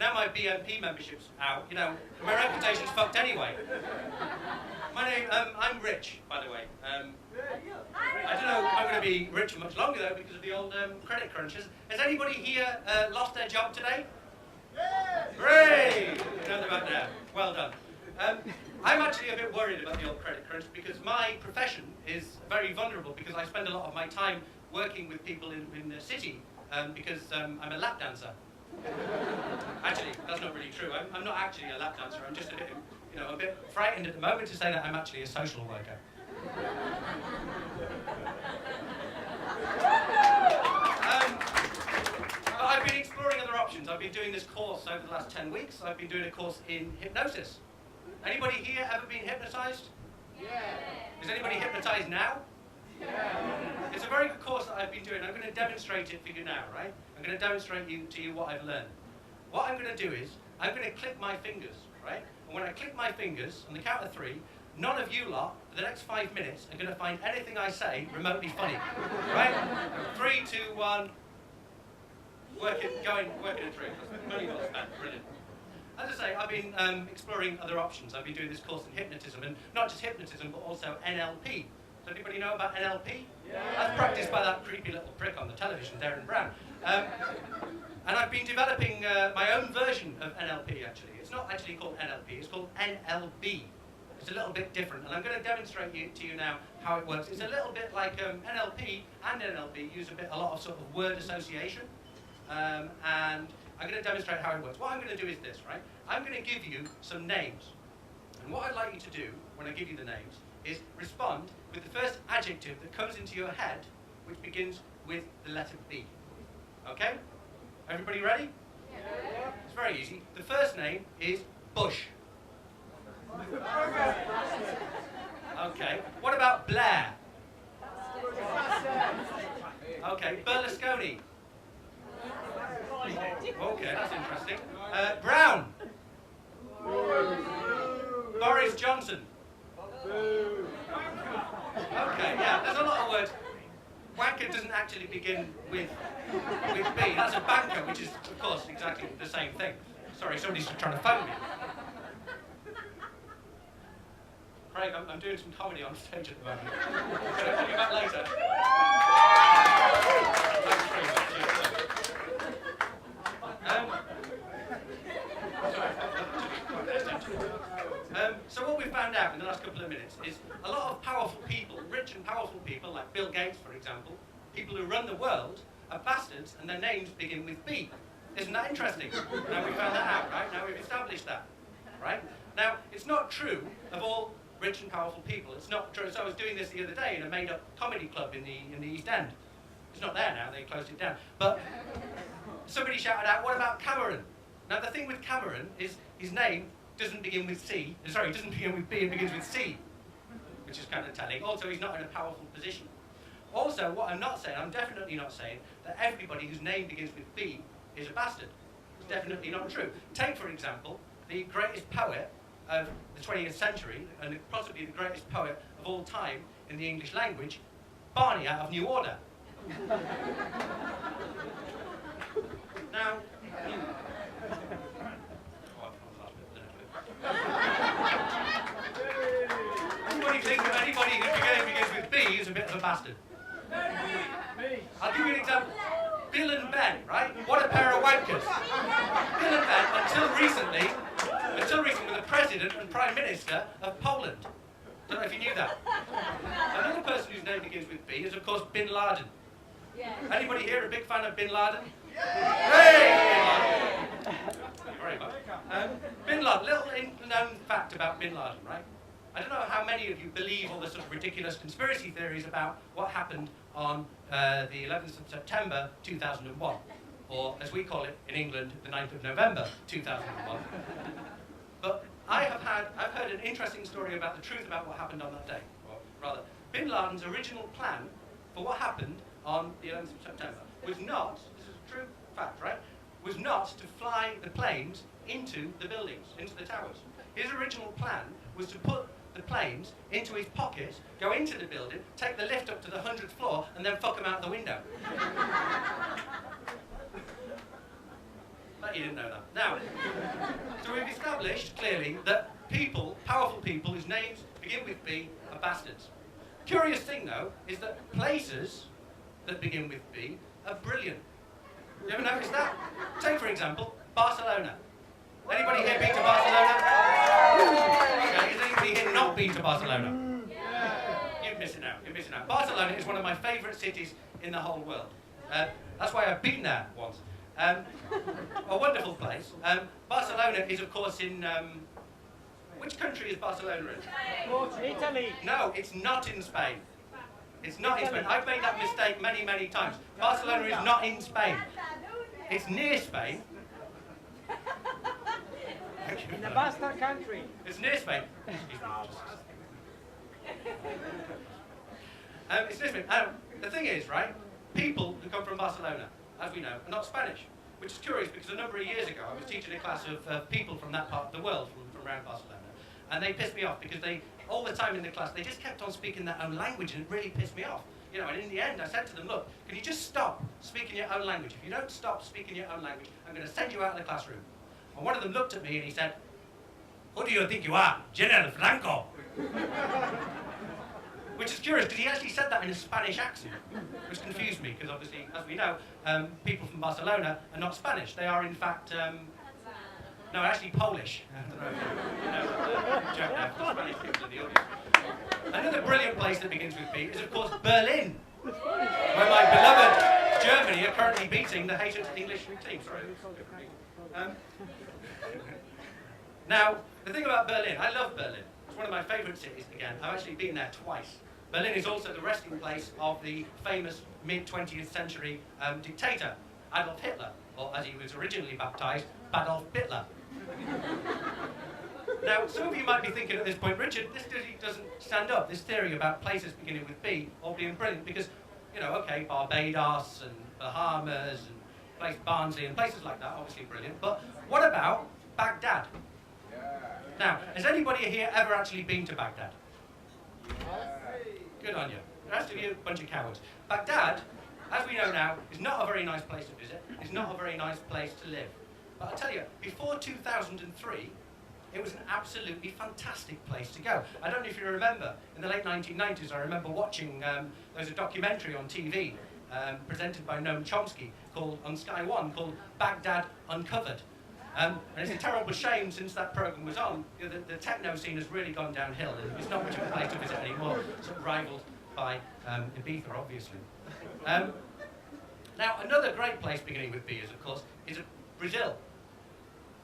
now my BNP membership's out, you know, my reputation's fucked anyway. My name, I'm Rich, by the way. I don't know if I'm going to be rich for much longer, though, because of the old credit crunches. Has anybody here lost their job today? Hooray! None about now. Well done. I'm actually a bit worried about the old credit crunch because my profession is very vulnerable because I spend a lot of my time working with people in the city because I'm a lap dancer. Actually, that's not really true. I'm not actually a lap dancer. I'm just a bit, you know, a bit frightened at the moment to say that I'm actually a social worker. I've been exploring other options. I've been doing this course over the last 10 weeks. I've been doing a course in hypnosis. Anybody here ever been hypnotized? Yeah. Is anybody hypnotized now? Yeah. It's a very good course that I've been doing. I'm going to demonstrate it for you now, right? I'm going to demonstrate to you what I've learned. What I'm going to do is, I'm going to click my fingers, right? And when I click my fingers, on the count of 3, none of you lot, for the next 5 minutes, are going to find anything I say remotely funny, right? 3, 2, 1, working it through. Money well spent, brilliant. As I say, I've been exploring other options. I've been doing this course in hypnotism, and not just hypnotism, but also NLP. Does anybody know about NLP? Yeah. That's practiced by that creepy little prick on the television, Darren Brown. And I've been developing my own version of NLP, actually. It's not actually called NLP, it's called NLB. It's a little bit different, and I'm going to demonstrate to you now how it works. It's a little bit like NLP and NLB use a lot of sort of word association, and I'm going to demonstrate how it works. What I'm going to do is this, right? I'm going to give you some names, and what I'd like you to do when I give you the names is respond with the first adjective that comes into your head, which begins with the letter B. Okay? Everybody ready? Yeah. It's very easy. The first name is Bush. Okay. What about Blair? Okay. Berlusconi. Okay, that's interesting. Brown. Boris Johnson. Okay, yeah, there's a lot of words. Wanker doesn't actually begin with B. That's a banker, which is, of course, exactly the same thing. Sorry, somebody's trying to phone me. Craig, I'm doing some comedy on stage at the moment. Can I call you back later? Thanks very much. So what we found out in the last couple of minutes is a lot of powerful people, rich and powerful people, like Bill Gates, for example, people who run the world, are bastards and their names begin with B. Isn't that interesting? Now we found that out, right? Now we've established that, right? Now, it's not true of all rich and powerful people. It's not true. So I was doing this the other day in a made-up comedy club in the East End. It's not there now, they closed it down. But somebody shouted out, what about Cameron? Now the thing with Cameron is his name doesn't begin with C. Sorry, it doesn't begin with B, it begins with C, which is kind of telling. Also, he's not in a powerful position. Also, what I'm not saying, I'm definitely not saying that everybody whose name begins with B is a bastard. It's definitely not true. Take, for example, the greatest poet of the 20th century, and possibly the greatest poet of all time in the English language, Barney out of New Order. Now, anybody think of anybody who begins with B is a bit of a bastard? Me. I'll give you an example. Bill and Ben, right? What a pair of wankers. Bill and Ben, until recently, were the President and Prime Minister of Poland. Don't know if you knew that. Another person whose name begins with B is, of course, Bin Laden. Yeah. Anybody here a big fan of Bin Laden? Yeah. Hey! Bin Laden. Thank you very much. Bin Laden, little known fact about Bin Laden, right? I don't know how many of you believe all the sort of ridiculous conspiracy theories about what happened on the 11th of September 2001, or as we call it in England, the 9th of November 2001. But I've heard an interesting story about the truth about what happened on that day, or rather, Bin Laden's original plan for what happened on the 11th of September was not, this is a true fact, right, was not to fly the planes into the buildings, into the towers. His original plan was to put the planes into his pocket, go into the building, take the lift up to the 100th floor, and then fuck them out the window. bet you didn't know that. Now, so we've established clearly that people, powerful people whose names begin with B, are bastards. Curious thing though is that places that begin with B are brilliant. You ever noticed that? Take for example, Barcelona. Anybody here been to Barcelona? Okay, has anybody here not been to Barcelona? You're missing out, you're missing out. Barcelona is one of my favourite cities in the whole world. That's why I've been there once. A wonderful place. Barcelona is of course in, which country is Barcelona in? Italy. No, it's not in Spain. It's not in Spain. I've made that mistake many, many times. Barcelona is not in Spain. It's near Spain. In the Basque country. It's near Spain. It's near Spain. The thing is, right, people who come from Barcelona, as we know, are not Spanish. Which is curious because a number of years ago I was teaching a class of people from that part of the world, from around Barcelona. And they pissed me off because they, all the time in the class, they just kept on speaking their own language and it really pissed me off. You know, and in the end I said to them, look, can you just stop speaking your own language? If you don't stop speaking your own language, I'm going to send you out of the classroom. And one of them looked at me and he said, who do you think you are, General Franco? Which is curious because he actually said that in a Spanish accent, which confused me because obviously, as we know, people from Barcelona are not Spanish. They are in fact, no, actually Polish. I don't know if you know, joke there for the Spanish people in the audience. Another brilliant place that begins with B is of course Berlin, where my beloved Germany are currently beating the hated English team. Sorry. Now, the thing about Berlin, I love Berlin. It's one of my favourite cities again. I've actually been there twice. Berlin is also the resting place of the famous mid-20th century dictator, Adolf Hitler, or as he was originally baptised, Badolf Bitler. Now, some of you might be thinking at this point, Richard, this doesn't stand up, this theory about places beginning with B all being brilliant, because, you know, okay, Barbados and Bahamas and place Barnsley and places like that, obviously brilliant, but what about Baghdad? Now, has anybody here ever actually been to Baghdad? Good on you. The rest of you, a bunch of cowards. Baghdad, as we know now, is not a very nice place to visit. It's not a very nice place to live. But I'll tell you, before 2003, it was an absolutely fantastic place to go. I don't know if you remember, in the late 1990s, I remember watching, there was a documentary on TV presented by Noam Chomsky on Sky One called Baghdad Uncovered. And it's a terrible shame since that programme was on, you know, the techno scene has really gone downhill and it's not much of a place to visit anymore, sort of rivaled by Ibiza, obviously. Now, another great place beginning with B is, of course, is Brazil.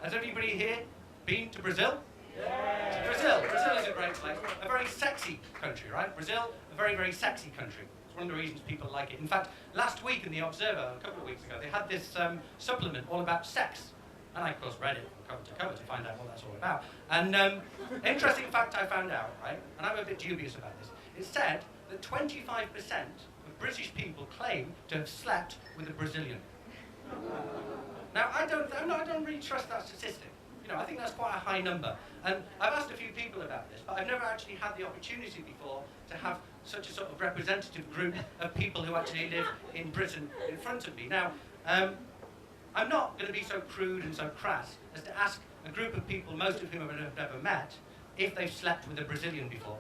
Has anybody here been to Brazil? Yeah. Brazil is a great place, a very sexy country, right? Brazil, a very, very sexy country. It's one of the reasons people like it. In fact, last week in The Observer, a couple of weeks ago, they had this supplement all about sex. And I, of course, read it from cover to cover to find out what that's all about. And interesting fact I found out, right, and I'm a bit dubious about this, it said that 25% of British people claim to have slept with a Brazilian. Now, I don't really trust that statistic. You know, I think that's quite a high number. And I've asked a few people about this, but I've never actually had the opportunity before to have such a sort of representative group of people who actually live in Britain in front of me. Now, I'm not going to be so crude and so crass as to ask a group of people, most of whom I've never met, if they've slept with a Brazilian before.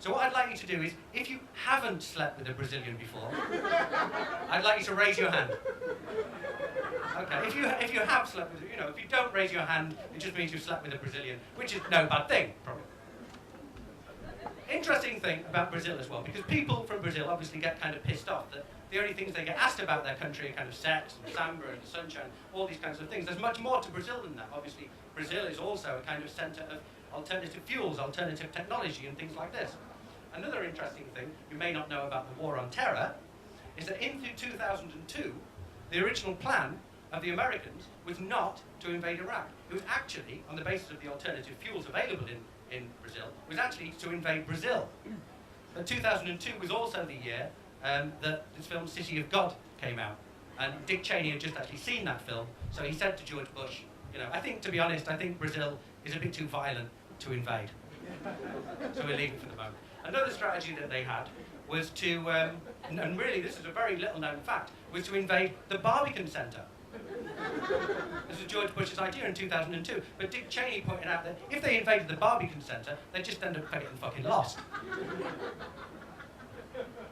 So what I'd like you to do is, if you haven't slept with a Brazilian before, I'd like you to raise your hand. Okay, if you have slept with, you know, if you don't raise your hand, it just means you've slept with a Brazilian, which is no bad thing, probably. Interesting thing about Brazil as well, because people from Brazil obviously get kind of pissed off that the only things they get asked about their country are kind of sex and samba and sunshine, all these kinds of things. There's much more to Brazil than that. Obviously, Brazil is also a kind of centre of alternative fuels, alternative technology and things like this. Another interesting thing you may not know about the war on terror is that in 2002, the original plan of the Americans was not to invade Iraq. It was actually, on the basis of the alternative fuels available in Brazil, was actually to invade Brazil. But 2002 was also the year that this film City of God came out. And Dick Cheney had just actually seen that film, so he said to George Bush, you know, I think, to be honest, I think Brazil is a bit too violent to invade. So we'll leave it for the moment. Another strategy that they had was to, and really this is a very little known fact, was to invade the Barbican Centre. This was George Bush's idea in 2002, but Dick Cheney pointed out that if they invaded the Barbican Centre, they'd just end up getting fucking lost.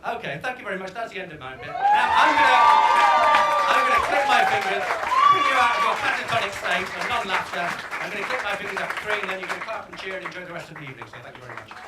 Okay, thank you very much. That's the end of my bit. Now I'm gonna click my fingers, bring you out of your catatonic state of non-laughter. I'm gonna click my fingers after 3, and then you're gonna clap and cheer and enjoy the rest of the evening. So thank you very much.